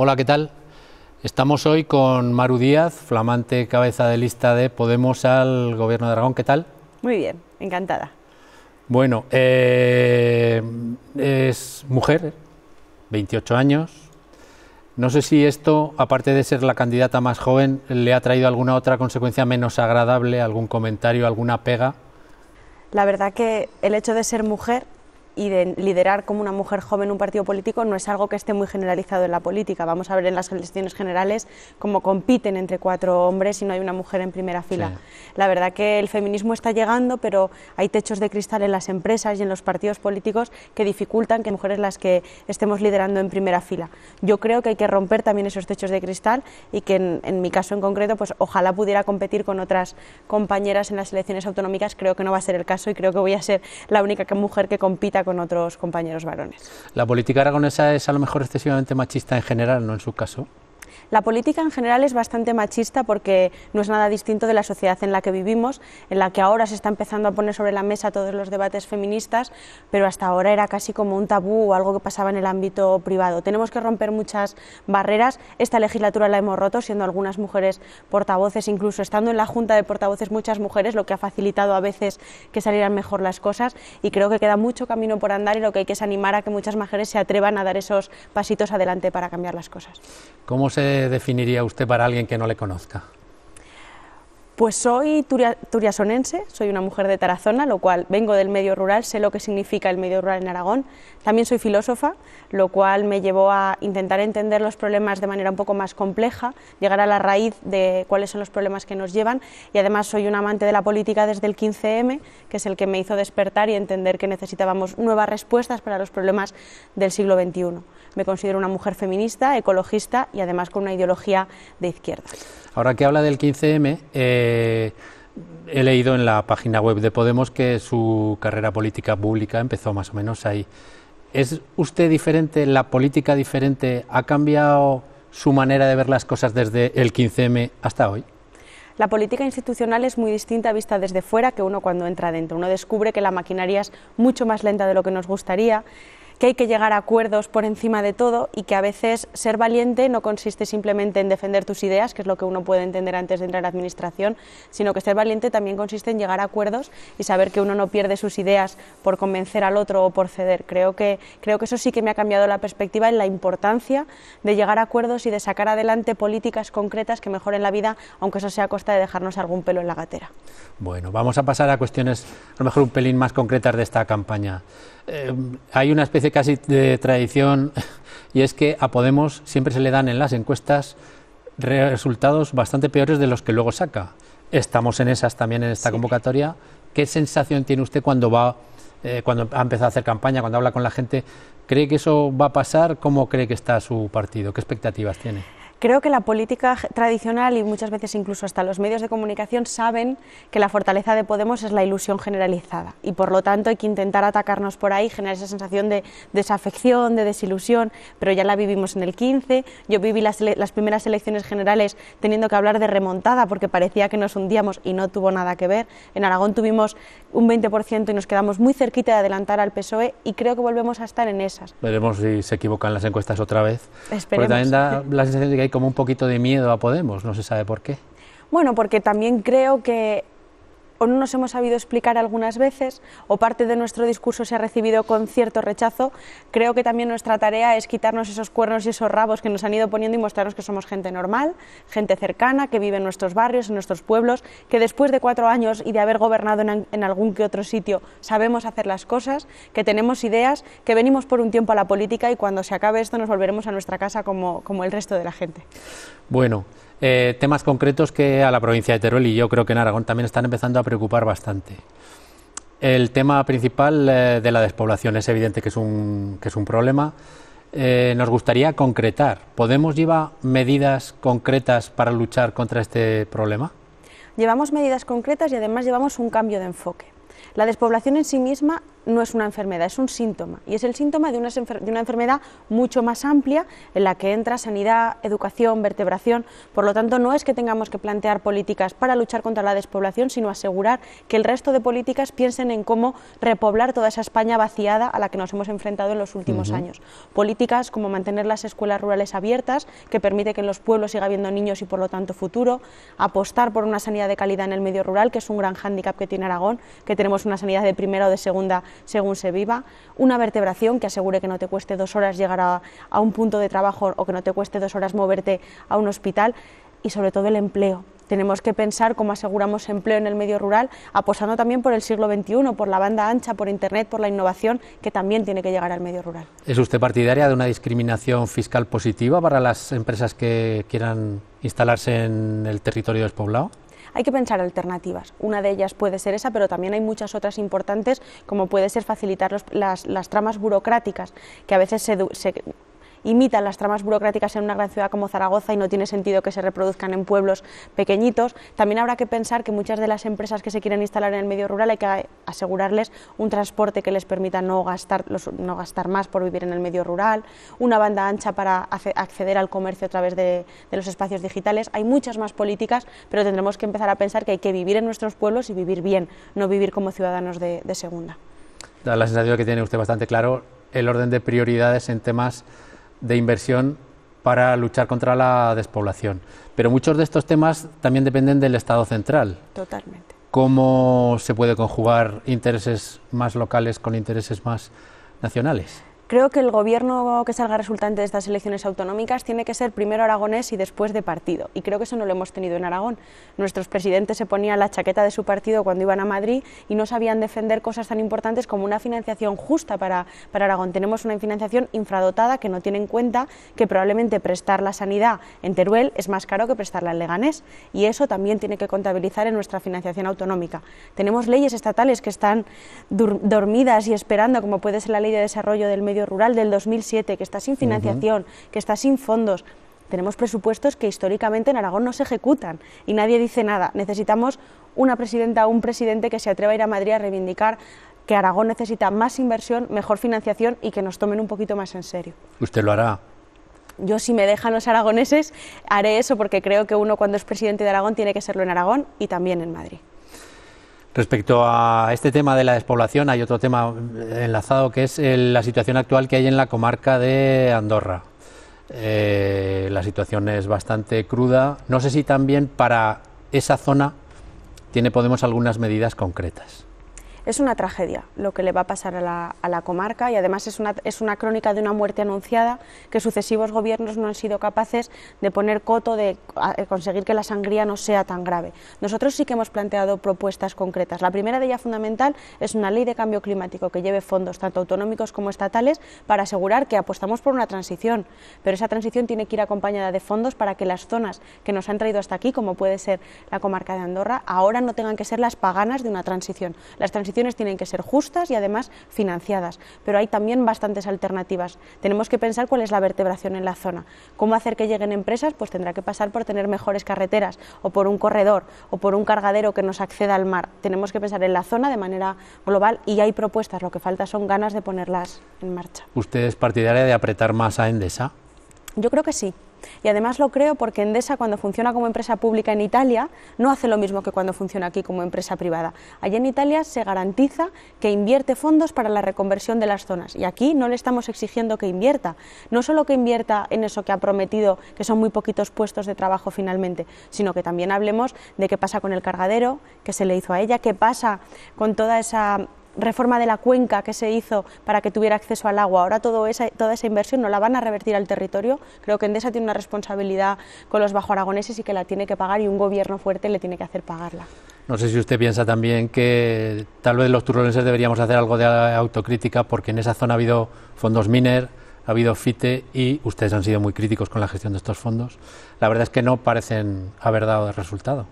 Hola, ¿qué tal? Estamos hoy con Maru Díaz, flamante cabeza de lista de Podemos al Gobierno de Aragón. ¿Qué tal? Muy bien, encantada. Bueno, es mujer, 28 años. No sé si esto, aparte de ser la candidata más joven, le ha traído alguna otra consecuencia menos agradable, algún comentario, alguna pega. La verdad que el hecho de ser mujer y de liderar como una mujer joven un partido político no es algo que esté muy generalizado en la política. Vamos a ver en las elecciones generales cómo compiten entre 4 hombres y no hay una mujer en primera fila. Sí. La verdad que el feminismo está llegando, pero hay techos de cristal en las empresas y en los partidos políticos que dificultan que mujeres las que estemos liderando en primera fila. Yo creo que hay que romper también esos techos de cristal y que en mi caso en concreto, pues ojalá pudiera competir con otras compañeras en las elecciones autonómicas. Creo que no va a ser el caso y creo que voy a ser la única mujer que compita con otros compañeros varones. ¿La política aragonesa es a lo mejor excesivamente machista en general, no en su caso? La política en general es bastante machista porque no es nada distinto de la sociedad en la que vivimos, en la que ahora se está empezando a poner sobre la mesa todos los debates feministas, pero hasta ahora era casi como un tabú o algo que pasaba en el ámbito privado. Tenemos que romper muchas barreras. Esta legislatura la hemos roto, siendo algunas mujeres portavoces, incluso estando en la Junta de Portavoces muchas mujeres, lo que ha facilitado a veces que salieran mejor las cosas, y creo que queda mucho camino por andar y lo que hay que es animar a que muchas mujeres se atrevan a dar esos pasitos adelante para cambiar las cosas. ¿Cómo se definiría usted para alguien que no le conozca? Pues soy turiasonense, soy una mujer de Tarazona, lo cual vengo del medio rural, sé lo que significa el medio rural en Aragón. También soy filósofa, lo cual me llevó a intentar entender los problemas de manera un poco más compleja, llegar a la raíz de cuáles son los problemas que nos llevan, y además soy un amante de la política desde el 15M, que es el que me hizo despertar y entender que necesitábamos nuevas respuestas para los problemas del siglo XXI. Me considero una mujer feminista, ecologista y además con una ideología de izquierdas. Ahora que habla del 15M, he leído en la página web de Podemos que su carrera política pública empezó más o menos ahí. ¿Es usted diferente, la política diferente, ha cambiado su manera de ver las cosas desde el 15M hasta hoy? La política institucional es muy distinta vista desde fuera que uno cuando entra dentro. Uno descubre que la maquinaria es mucho más lenta de lo que nos gustaría, que hay que llegar a acuerdos por encima de todo y que a veces ser valiente no consiste simplemente en defender tus ideas, que es lo que uno puede entender antes de entrar a la administración, sino que ser valiente también consiste en llegar a acuerdos y saber que uno no pierde sus ideas por convencer al otro o por ceder. Creo que eso sí que me ha cambiado la perspectiva en la importancia de llegar a acuerdos y de sacar adelante políticas concretas que mejoren la vida, aunque eso sea a costa de dejarnos algún pelo en la gatera. Bueno, vamos a pasar a cuestiones a lo mejor un pelín más concretas de esta campaña. Hay una especie casi de tradición y es que a Podemos siempre se le dan en las encuestas resultados bastante peores de los que luego saca. Estamos en esas también en esta convocatoria. ¿Qué sensación tiene usted cuando cuando ha empezado a hacer campaña, cuando habla con la gente? ¿Cree que eso va a pasar? ¿Cómo cree que está su partido? ¿Qué expectativas tiene? Creo que la política tradicional y muchas veces incluso hasta los medios de comunicación saben que la fortaleza de Podemos es la ilusión generalizada y por lo tanto hay que intentar atacarnos por ahí, generar esa sensación de desafección, de desilusión, pero ya la vivimos en el 15, yo viví las primeras elecciones generales teniendo que hablar de remontada porque parecía que nos hundíamos y no tuvo nada que ver. En Aragón tuvimos un 20% y nos quedamos muy cerquita de adelantar al PSOE y creo que volvemos a estar en esas. Veremos si se equivocan las encuestas otra vez. Esperemos. Porque también da la sensación de que hay como un poquito de miedo a Podemos, no se sabe por qué. Bueno, porque también creo que o no nos hemos sabido explicar algunas veces, o parte de nuestro discurso se ha recibido con cierto rechazo. Creo que también nuestra tarea es quitarnos esos cuernos y esos rabos que nos han ido poniendo y mostrarnos que somos gente normal, gente cercana, que vive en nuestros barrios, en nuestros pueblos, que después de 4 años y de haber gobernado en algún que otro sitio sabemos hacer las cosas, que tenemos ideas, que venimos por un tiempo a la política y cuando se acabe esto nos volveremos a nuestra casa como el resto de la gente. Bueno, temas concretos que a la provincia de Teruel y yo creo que en Aragón también están empezando a preocupar bastante. El tema principal de la despoblación es evidente que es un problema. Nos gustaría concretar. ¿Podemos llevar medidas concretas para luchar contra este problema? Llevamos medidas concretas y además llevamos un cambio de enfoque. La despoblación en sí misma no es una enfermedad, es un síntoma, y es el síntoma de una enfermedad mucho más amplia en la que entra sanidad, educación, vertebración. Por lo tanto, no es que tengamos que plantear políticas para luchar contra la despoblación, sino asegurar que el resto de políticas piensen en cómo repoblar toda esa España vaciada a la que nos hemos enfrentado en los últimos años. Políticas como mantener las escuelas rurales abiertas, que permite que en los pueblos siga habiendo niños y por lo tanto futuro, apostar por una sanidad de calidad en el medio rural, que es un gran hándicap que tiene Aragón, que tenemos una sanidad de primera o de segunda según se viva, una vertebración que asegure que no te cueste 2 horas llegar a un punto de trabajo o que no te cueste 2 horas moverte a un hospital, y sobre todo el empleo. Tenemos que pensar cómo aseguramos empleo en el medio rural, apostando también por el siglo XXI, por la banda ancha, por Internet, por la innovación, que también tiene que llegar al medio rural. ¿Es usted partidaria de una discriminación fiscal positiva para las empresas que quieran instalarse en el territorio despoblado? Hay que pensar alternativas. Una de ellas puede ser esa, pero también hay muchas otras importantes, como puede ser facilitar las tramas burocráticas, que a veces se imitan las tramas burocráticas en una gran ciudad como Zaragoza y no tiene sentido que se reproduzcan en pueblos pequeñitos. También habrá que pensar que muchas de las empresas que se quieren instalar en el medio rural hay que asegurarles un transporte que les permita no gastar más por vivir en el medio rural, una banda ancha para acceder al comercio a través de los espacios digitales. Hay muchas más políticas, pero tendremos que empezar a pensar que hay que vivir en nuestros pueblos y vivir bien, no vivir como ciudadanos de segunda. Da la sensación que tiene usted bastante claro el orden de prioridades en temas de inversión para luchar contra la despoblación. Pero muchos de estos temas también dependen del Estado central. Totalmente. ¿Cómo se puede conjugar intereses más locales con intereses más nacionales? Creo que el gobierno que salga resultante de estas elecciones autonómicas tiene que ser primero aragonés y después de partido, y creo que eso no lo hemos tenido en Aragón. Nuestros presidentes se ponían la chaqueta de su partido cuando iban a Madrid y no sabían defender cosas tan importantes como una financiación justa para Aragón. Tenemos una financiación infradotada que no tiene en cuenta que probablemente prestar la sanidad en Teruel es más caro que prestarla en Leganés, y eso también tiene que contabilizar en nuestra financiación autonómica. Tenemos leyes estatales que están dormidas y esperando, como puede ser la Ley de Desarrollo del Medio Rural del 2007, que está sin financiación, que está sin fondos. Tenemos presupuestos que históricamente en Aragón no se ejecutan y nadie dice nada. Necesitamos una presidenta o un presidente que se atreva a ir a Madrid a reivindicar que Aragón necesita más inversión, mejor financiación y que nos tomen un poquito más en serio. ¿Usted lo hará? Yo, si me dejan los aragoneses, haré eso, porque creo que uno, cuando es presidente de Aragón, tiene que serlo en Aragón y también en Madrid. Respecto a este tema de la despoblación, hay otro tema enlazado, que es la situación actual que hay en la comarca de Andorra. La situación es bastante cruda. No sé si también para esa zona tiene Podemos algunas medidas concretas. Es una tragedia lo que le va a pasar a la comarca, y además es una crónica de una muerte anunciada que sucesivos gobiernos no han sido capaces de poner coto, de conseguir que la sangría no sea tan grave. Nosotros sí que hemos planteado propuestas concretas. La primera de ellas, fundamental, es una ley de cambio climático que lleve fondos tanto autonómicos como estatales para asegurar que apostamos por una transición, pero esa transición tiene que ir acompañada de fondos para que las zonas que nos han traído hasta aquí, como puede ser la comarca de Andorra, ahora no tengan que ser las paganas de una transición. Las transiciones tienen que ser justas y además financiadas, pero hay también bastantes alternativas. Tenemos que pensar cuál es la vertebración en la zona. ¿Cómo hacer que lleguen empresas? Pues tendrá que pasar por tener mejores carreteras, o por un corredor, o por un cargadero que nos acceda al mar. Tenemos que pensar en la zona de manera global, y hay propuestas, lo que falta son ganas de ponerlas en marcha. ¿Usted es partidaria de apretar más a Endesa? Yo creo que sí. Y además lo creo porque Endesa, cuando funciona como empresa pública en Italia, no hace lo mismo que cuando funciona aquí como empresa privada. Allí en Italia se garantiza que invierte fondos para la reconversión de las zonas, y aquí no le estamos exigiendo que invierta. No solo que invierta en eso que ha prometido, que son muy poquitos puestos de trabajo finalmente, sino que también hablemos de qué pasa con el cargadero que se le hizo a ella, qué pasa con toda esa reforma de la cuenca que se hizo para que tuviera acceso al agua. Ahora toda esa inversión no la van a revertir al territorio. Creo que Endesa tiene una responsabilidad con los bajoaragoneses y que la tiene que pagar, y un gobierno fuerte le tiene que hacer pagarla. No sé si usted piensa también que tal vez los turrolenses deberíamos hacer algo de autocrítica, porque en esa zona ha habido fondos Miner, ha habido FITE, y ustedes han sido muy críticos con la gestión de estos fondos. La verdad es que no parecen haber dado resultado.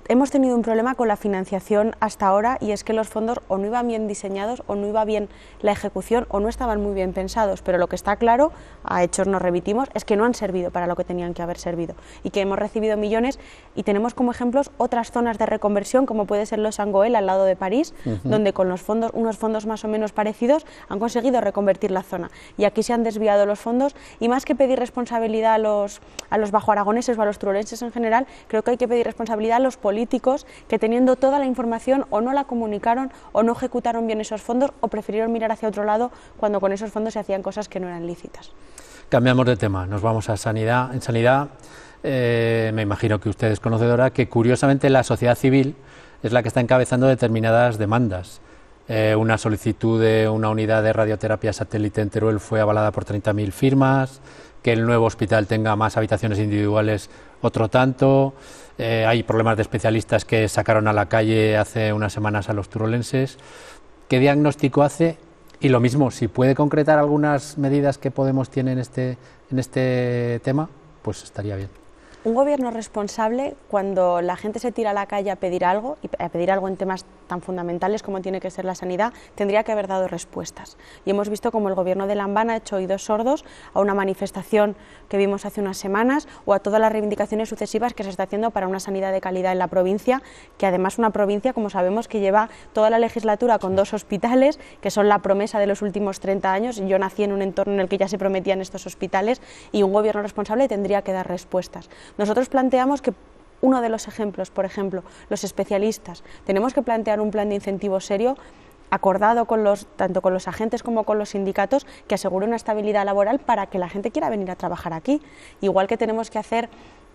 hemos tenido un problema con la financiación hasta ahora, y es que los fondos o no iban bien diseñados, o no iba bien la ejecución, o no estaban muy bien pensados, pero lo que está claro, a hechos nos remitimos, es que no han servido para lo que tenían que haber servido, y que hemos recibido millones, y tenemos como ejemplos otras zonas de reconversión, como puede ser Los Angoel, al lado de París, donde con los fondos, unos fondos más o menos parecidos, han conseguido reconvertir la zona, y aquí se han desviado los fondos, y más que pedir responsabilidad a los bajoaragoneses o a los turolenses en general, creo que hay que pedir responsabilidad a los políticos que, teniendo toda la información, o no la comunicaron, o no ejecutaron bien esos fondos, o prefirieron mirar hacia otro lado cuando con esos fondos se hacían cosas que no eran lícitas. Cambiamos de tema, nos vamos a sanidad. En sanidad, me imagino que usted es conocedora que curiosamente la sociedad civil es la que está encabezando determinadas demandas. Una solicitud de una unidad de radioterapia satélite en Teruel fue avalada por 30.000 firmas, que el nuevo hospital tenga más habitaciones individuales, otro tanto. Hay problemas de especialistas que sacaron a la calle hace unas semanas a los turolenses. ¿Qué diagnóstico hace? Y lo mismo, si puede concretar algunas medidas que Podemos tiene en este tema, pues estaría bien. Un gobierno responsable, cuando la gente se tira a la calle a pedir algo, y a pedir algo en temas tan fundamentales como tiene que ser la sanidad, tendría que haber dado respuestas. Y hemos visto como el gobierno de Lambán ha hecho oídos sordos a una manifestación que vimos hace unas semanas, o a todas las reivindicaciones sucesivas que se está haciendo para una sanidad de calidad en la provincia, que además una provincia, como sabemos, que lleva toda la legislatura con 2 hospitales, que son la promesa de los últimos 30 años. Yo nací en un entorno en el que ya se prometían estos hospitales, y un gobierno responsable tendría que dar respuestas. Nosotros planteamos que uno de los ejemplos, por ejemplo, los especialistas, tenemos que plantear un plan de incentivo serio, acordado tanto con los agentes como con los sindicatos, que asegure una estabilidad laboral para que la gente quiera venir a trabajar aquí. Igual que tenemos que hacer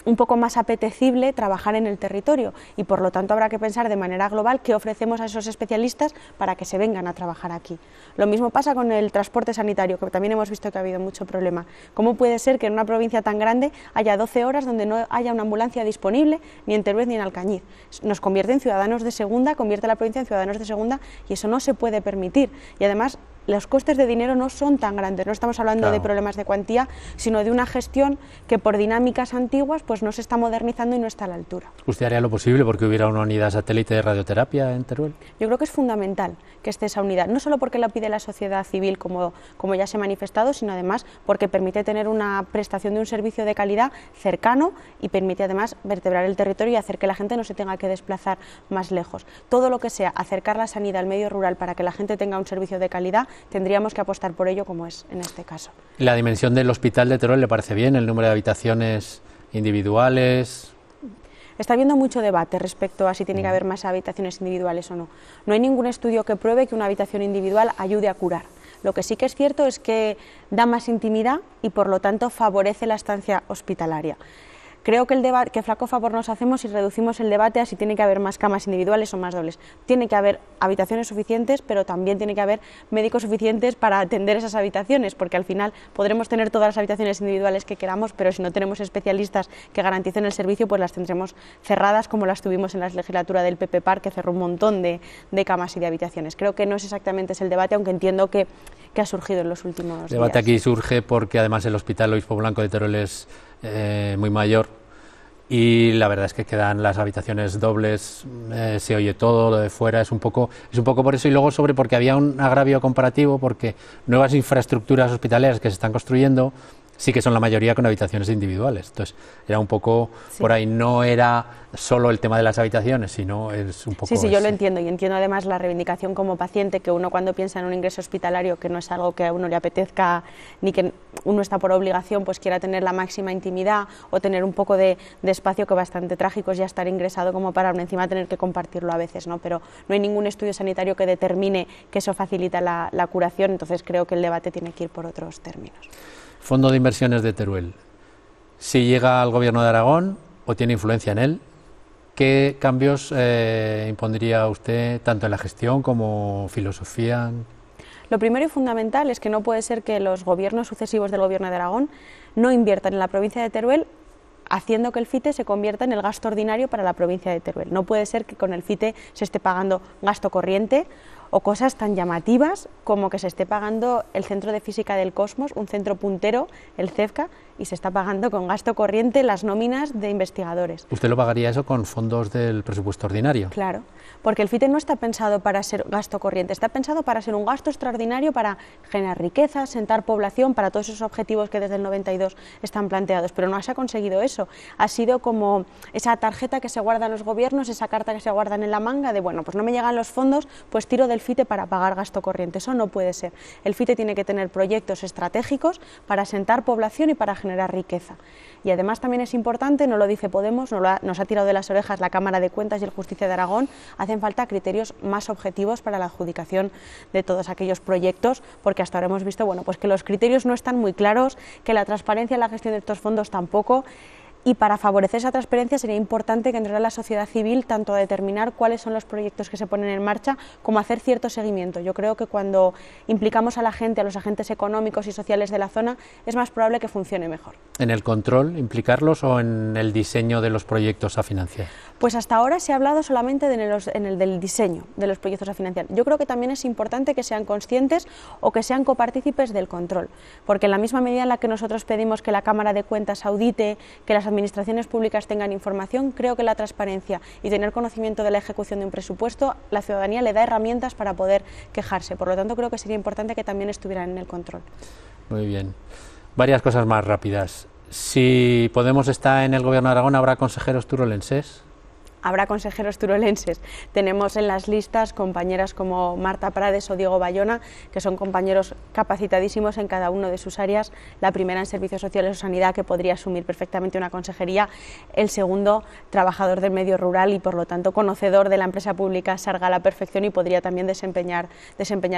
un poco más apetecible trabajar en el territorio, y por lo tanto habrá que pensar de manera global qué ofrecemos a esos especialistas para que se vengan a trabajar aquí. Lo mismo pasa con el transporte sanitario, que también hemos visto que ha habido mucho problema. ¿Cómo puede ser que en una provincia tan grande haya 12 horas donde no haya una ambulancia disponible, ni en Teruel ni en Alcañiz? Nos convierte en ciudadanos de segunda, convierte a la provincia en ciudadanos de segunda, y eso no se puede permitir. Y además, los costes de dinero no son tan grandes, no estamos hablando de problemas de cuantía, sino de una gestión que por dinámicas antiguas pues no se está modernizando y no está a la altura. ¿Usted haría lo posible porque hubiera una unidad satélite de radioterapia en Teruel? Yo creo que es fundamental que esté esa unidad, no solo porque la pide la sociedad civil como ya se ha manifestado, sino además porque permite tener una prestación de un servicio de calidad cercano, y permite además vertebrar el territorio y hacer que la gente no se tenga que desplazar más lejos. Todo lo que sea acercar la sanidad al medio rural para que la gente tenga un servicio de calidad, tendríamos que apostar por ello, como es en este caso. ¿La dimensión del hospital de Teruel le parece bien? ¿El número de habitaciones individuales? Está habiendo mucho debate respecto a si tiene que haber más habitaciones individuales o no. No hay ningún estudio que pruebe que una habitación individual ayude a curar. Lo que sí que es cierto es que da más intimidad y por lo tanto favorece la estancia hospitalaria. Creo que que flaco favor nos hacemos si reducimos el debate a si tiene que haber más camas individuales o más dobles. Tiene que haber habitaciones suficientes, pero también tiene que haber médicos suficientes para atender esas habitaciones, porque al final podremos tener todas las habitaciones individuales que queramos, pero si no tenemos especialistas que garanticen el servicio, pues las tendremos cerradas, como las tuvimos en la legislatura del PP PAR, que cerró un montón de camas y de habitaciones. Creo que no es exactamente ese el debate, aunque entiendo que ha surgido en los últimos días. El debate aquí surge porque además el Hospital Obispo Blanco de Teruel es muy mayor, y la verdad es que quedan las habitaciones dobles, se oye todo, lo de fuera, es un poco por eso, y luego porque había un agravio comparativo, porque nuevas infraestructuras hospitalarias que se están construyendo sí que son la mayoría con habitaciones individuales. Entonces era un poco por ahí, no era solo el tema de las habitaciones, sino es un poco... Sí, yo lo entiendo, y entiendo además la reivindicación como paciente, que uno cuando piensa en un ingreso hospitalario, que no es algo que a uno le apetezca ni que uno está por obligación, pues quiera tener la máxima intimidad o tener un poco de espacio, que bastante trágico es ya estar ingresado como para encima tener que compartirlo a veces, ¿no? Pero no hay ningún estudio sanitario que determine que eso facilita la curación, entonces creo que el debate tiene que ir por otros términos. Fondo de Inversiones de Teruel, si llega al Gobierno de Aragón o tiene influencia en él, ¿qué cambios impondría usted tanto en la gestión como filosofía? Lo primero y fundamental es que no puede ser que los gobiernos sucesivos del Gobierno de Aragón no inviertan en la provincia de Teruel, haciendo que el FITE se convierta en el gasto ordinario para la provincia de Teruel. No puede ser que con el FITE se esté pagando gasto corriente o cosas tan llamativas como que se esté pagando el Centro de Física del Cosmos, un centro puntero, el CEFCA, y se está pagando con gasto corriente las nóminas de investigadores. ¿Usted lo pagaría eso con fondos del presupuesto ordinario? Claro, porque el FITE no está pensado para ser gasto corriente, está pensado para ser un gasto extraordinario para generar riqueza, sentar población, para todos esos objetivos que desde el 92 están planteados, pero no se ha conseguido eso. Ha sido como esa tarjeta que se guarda en los gobiernos, esa carta que se guardan en la manga de, bueno, pues no me llegan los fondos, pues tiro del FITE para pagar gasto corriente. Eso no puede ser. El FITE tiene que tener proyectos estratégicos para sentar población y para generar riqueza. Y además también es importante, no lo dice Podemos, nos ha tirado de las orejas la Cámara de Cuentas y el Justicia de Aragón, hacen falta criterios más objetivos para la adjudicación de todos aquellos proyectos, porque hasta ahora hemos visto, bueno, pues que los criterios no están muy claros, que la transparencia en la gestión de estos fondos tampoco. Y para favorecer esa transparencia sería importante que entrara la sociedad civil tanto a determinar cuáles son los proyectos que se ponen en marcha como a hacer cierto seguimiento. Yo creo que cuando implicamos a la gente, a los agentes económicos y sociales de la zona, es más probable que funcione mejor. ¿En el control implicarlos o en el diseño de los proyectos a financiar? Pues hasta ahora se ha hablado solamente en el del diseño de los proyectos a financiar. Yo creo que también es importante que sean conscientes o que sean copartícipes del control, porque en la misma medida en la que nosotros pedimos que la Cámara de Cuentas audite, que las administraciones públicas tengan información, creo que la transparencia y tener conocimiento de la ejecución de un presupuesto, la ciudadanía le da herramientas para poder quejarse. Por lo tanto, creo que sería importante que también estuvieran en el control. Muy bien. Varias cosas más rápidas. Si Podemos está en el Gobierno de Aragón, ¿habrá consejeros turolenses? Habrá consejeros turolenses. Tenemos en las listas compañeras como Marta Prades o Diego Bayona, que son compañeros capacitadísimos en cada uno de sus áreas. La primera en Servicios Sociales o Sanidad, que podría asumir perfectamente una consejería. El segundo, trabajador del medio rural y por lo tanto conocedor de la empresa pública Sarga a la perfección y podría también desempeñar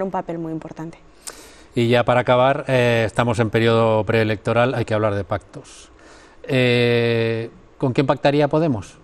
un papel muy importante. Y ya para acabar, estamos en periodo preelectoral, hay que hablar de pactos. ¿Con quién pactaría Podemos?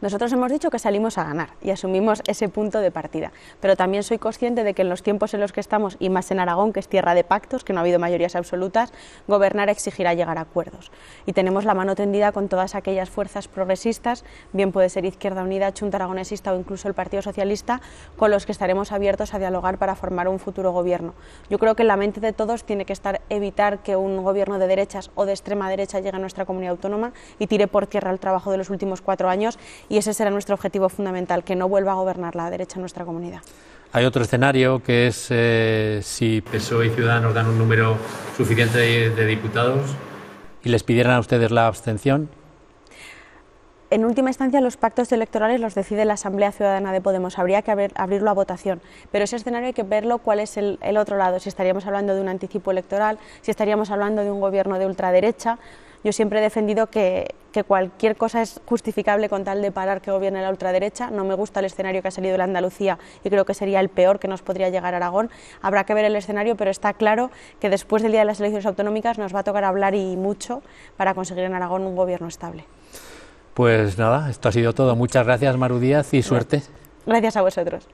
Nosotros hemos dicho que salimos a ganar y asumimos ese punto de partida, pero también soy consciente de que en los tiempos en los que estamos, y más en Aragón, que es tierra de pactos, que no ha habido mayorías absolutas, gobernar exigirá llegar a acuerdos. Y tenemos la mano tendida con todas aquellas fuerzas progresistas, bien puede ser Izquierda Unida, Chunta Aragonesista o incluso el Partido Socialista, con los que estaremos abiertos a dialogar para formar un futuro gobierno. Yo creo que en la mente de todos tiene que estar evitar que un gobierno de derechas o de extrema derecha llegue a nuestra comunidad autónoma y tire por tierra el trabajo de los últimos 4 años, y ese será nuestro objetivo fundamental, que no vuelva a gobernar la derecha en nuestra comunidad. Hay otro escenario que es si PSOE y Ciudadanos dan un número suficiente de diputados y les pidieran a ustedes la abstención. En última instancia, los pactos electorales los decide la Asamblea Ciudadana de Podemos. Habría que abrirlo a votación, pero ese escenario hay que verlo cuál es el otro lado, si estaríamos hablando de un anticipo electoral, si estaríamos hablando de un gobierno de ultraderecha. Yo siempre he defendido que cualquier cosa es justificable con tal de parar que gobierne la ultraderecha. No me gusta el escenario que ha salido de la Andalucía y creo que sería el peor que nos podría llegar a Aragón. Habrá que ver el escenario, pero está claro que después del día de las elecciones autonómicas nos va a tocar hablar y mucho para conseguir en Aragón un gobierno estable. Pues nada, esto ha sido todo. Muchas gracias, Maru Díaz, y suerte. Gracias a vosotros.